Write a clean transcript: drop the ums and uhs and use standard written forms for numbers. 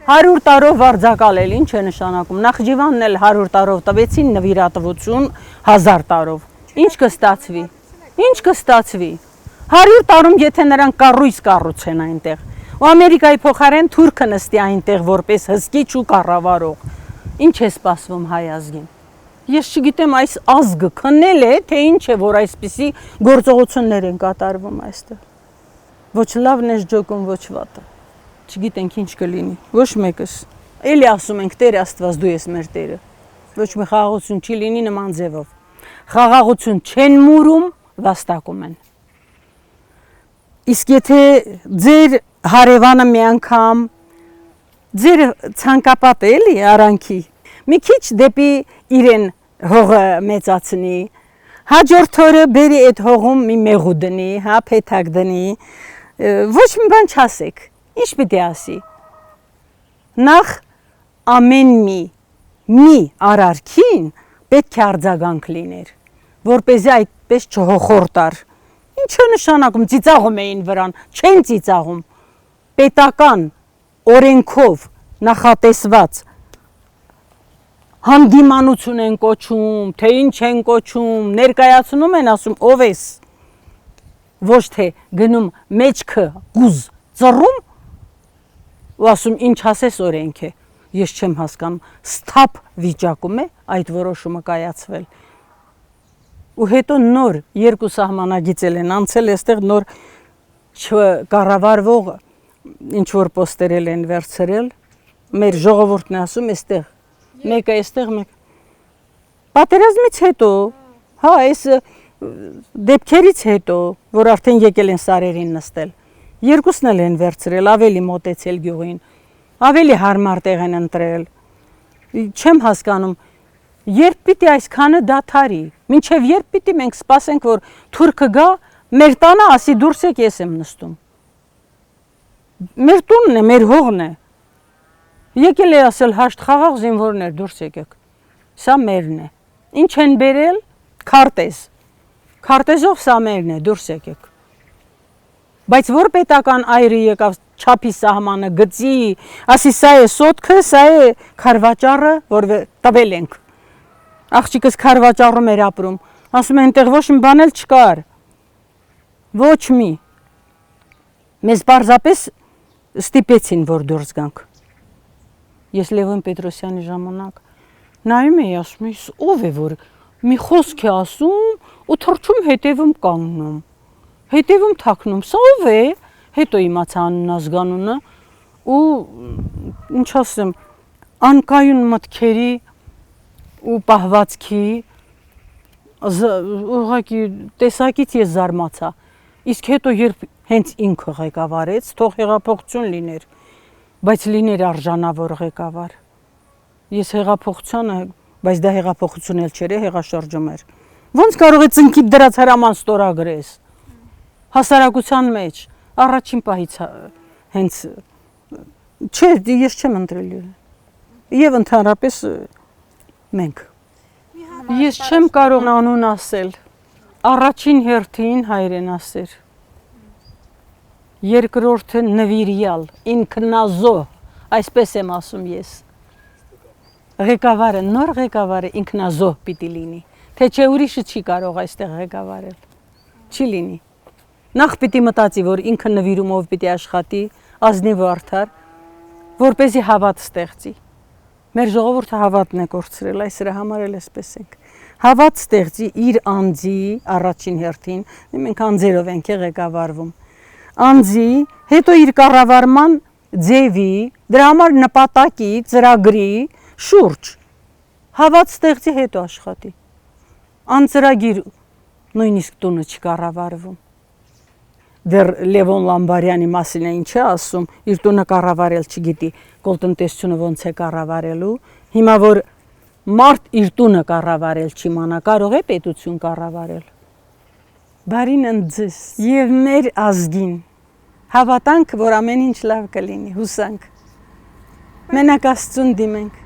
100 տարով վարձակալել, ինչ է նշանակում։ Նախջիվանն էլ 100 տարով տվեցին նվիրատվություն 1000 տարով։ Ինչ կստացվի։ Ինչ կստացվի։ 100 տարում եթե նրանք կառույց կառուցեն այնտեղ, ու Ամերիկայի փոխարեն թուրքը նստի այնտեղ որպես հսկիչ ու կառավարող։ Ինչ է սպասվում հայ ազգին։ Ես չգիտեմ այս ազգը քնել է, թե ինչ է, որ այսպիսի գործողություններ են կատարվում այստեղ։ Ոչ լավն է ջոկում, ոչ վատը։ Չգիտենք ինչ կլինի։ Ոչ մեկս։ Էլի ասում ենք Տեր Աստված դու ես մեր Տերը։ Ոչ մի խաղաղություն չի լինի նման ձևով։ Խաղաղություն չեն մուրում, վաստակում են։ Իսկ եթե ձեր հարևանը մի անգամ ձեր ցանկապատը էլի արանքի մի քիչ դեպի իրեն հողը մեծացնի, հաջորդ օրը բերի այդ հողում մի մեղու դնի, հա, փեթակ դնի, ոչ մի բան չասեք։ Ինչ պիտի ասի։ Նախ ամեն մի արարքին պետք է արձագանք լիներ, որպեսզի այդպես չհոխորտար։ Ինչ է նշանակում ծիծաղում էին վրան, չեն ծիծաղում։ Պետական օրենքով նախատեսված հանդիմանություն են կոչում, թե ինչ են կոչում, ներկայացնում են ասում ով ես, ոչ թե գնում մեջքը գուզ ծռում ու ասում ինչ ասես օրենք է, ես չեմ հասկանում, սթափ վիճակում է այդ որոշումը կայացվել։ Ու հետո նոր երկու սահմանագիծ են անցել, այստեղ նոր կառավարվող ինչ որ պոստերել են վերցրել, մեր ժողովուրդն է ասում այստեղ, մեկը այստեղ, մեկ։ Պատերազմից հետո, հա, այս դեպքերից հետո, որ արդեն եկել են սարերին նստել, երկուսն էլ են վերցրել, ավելի մոտեցել գյուղին, ավելի հարմար տեղ են ընտրել։ Չեմ հասկանում, երբ պիտի այսքանը դադարի, մինչև երբ պիտի մենք սպասենք, որ թուրքը գա, մեր տանը ասի դուրս եք, ես եմ նստում։ Մեր տունն է, մեր հողն է։ Եկել է ասել հաշտ խաղաղ զինվորներ դուրս եկեք։ Սա մերն է։ Ինչ են բերել։ Քարտեզ։ Քարտեզով սա մերն է, դուրս եկեք։ Բայց որ պետական այրը եկավ չափի սահմանը գծի, ասի սա է սոտքը, սա է քարվաճառը, որ տվել ենք։ Աղջիկս քարվաճառում էր ապրում։ Ասում են այնտեղ ոչ մի բան էլ չկար։ Ոչ մի։ Մեզ պարզապես ստիպեցին, որ դուրս գանք։ Ես Լևոն Պետրոսյանի ժամանակ նայում էի, ասում էի, ով է որ մի խոսք է ասում ու թռչում հետևում կանգնում։ Հետևում թաքնում, սա ով է, հետո իմացա անուն ազգանունը ու ինչ ասեմ, անկայուն մտքերի ու պահվածքի ուղղակի տեսակից ես զարմացա։ Իսկ հետո երբ հենց ինքը ղեկավարեց, թող հեղափոխություն լիներ, բայց լիներ արժանավոր ղեկավար։ Ես հեղափոխությանը, բայց դա հեղափոխություն էլ չէր, հեղաշրջում էր։ Ոնց կարող է ծնկիդ դրած հրաման ստորագրես։ Հասարակության մեջ առաջին պահից հենց չէ, ես չեմ ընտրել։ Եվ ընդհանրապես մենք։ Ես չեմ կարող անուն ասել։ Առաջին հերթին հայրենասեր։ Երկրորդը նվիրյալ, ինքնազոհ, այսպես եմ ասում ես։ Ղեկավարը, նոր ղեկավարը ինքնազոհ պիտի լինի, թե չէ ուրիշը չի կարող այստեղ ղեկավարել։ Չի լինի։ Նախ պիտի մտածի, որ ինքը նվիրումով պիտի աշխատի, ազնիվ ու արդար, որպեսզի հավատ ստեղծի։ Մեր ժողովուրդը հավատն է կորցրել, այս դրա համար էլ էսպես ենք։ Հավատ ստեղծի իր անձի առաջին հերթին, մենք անձերով ենք ղեկավարվում։ Անձի, հետո իր կառավարման ձևի, դրա համար նպատակի, ծրագրի շուրջ հավատ ստեղծի, հետո աշխատի։ Անծրագիր նույնիսկ տունը չկառավարվում։ Դեռ Լևոն Լամբարյանի մասին է ինչ է ասում, իր տունը կառավարել չգիտի, կոլտնտեսությունը ոնց է կառավարելու, հիմա որ մարդ իր տունը կառավարել չիմանա, կարող է պետություն կառավարել։ Բարին ընձես եւ մեր ազգին հավատանք, որ ամեն ինչ լավ կլինի, հուսանք։ Մենակ Աստծուն դիմենք։